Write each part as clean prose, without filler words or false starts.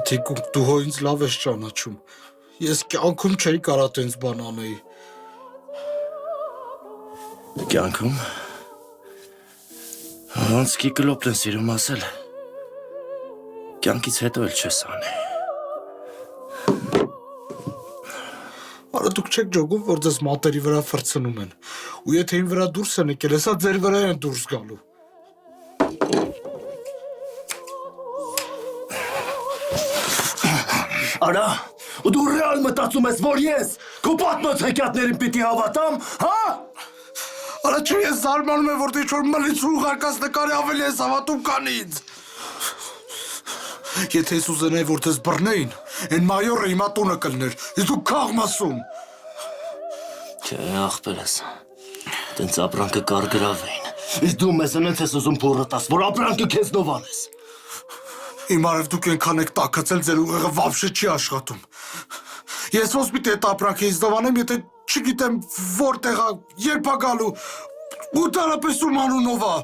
Թիկունք դու հո ինձ լավ ես ճանաչում։ Ես կյանքում չէի կարա տենց բան անեի։ Կյանքում։ Ոնց კი կլոպտ են սիրում ասել։ Կյանքից հետո էլ չես անի։ Արա դուք չեք ջոգում, որ ձեզ մատերի վրա ֆրցնում են։ Ու եթե ին վրա դուրս են եկել, հեսա ձեր վրա են դուրս գալու։ Արա, ու դու ռեալ մտածում ես, որ ես քո պատմած հեքիաթներին պիտի հավատամ, հա? Արա չէ, ես զարմանում եմ, որ դու ինչ-որ մլից ու ուղարկած նկարի ավելի ես հավատում կան ինձ։ Եթե ես ուզենայի, որ ձեզ բռնեին, այն մայորը հիմա տունը կլներ, իսկ դու քաղմ ասում։ Չէ, ախպերս, տենց ապրանքը կարգրավեին, իսկ դու մեզ ընենց ես ուզում փորը տաս, որ ապրանքը քեզնով անես։ Իմ արև դուք ենքան եք տակացել, ձեր ուղեղը վաբշե չի աշխատում։ Ես ոնց պիտի այդ ապրանքը ինձնով անեմ, եթե չգիտեմ որտեղ ա, երբ ա գալու, ու դարապես ում անունով ա։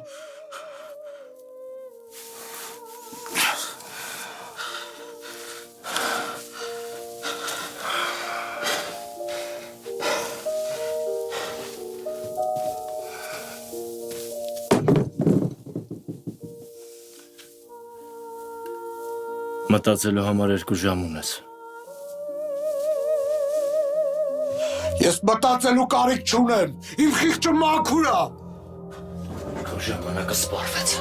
Մտածելու համար 2 ժամ ունես։ Ես մտածելու կարիք չունեմ, իմ խիղճը մաքուր ա։ Քո ժամանակը սպառվեց։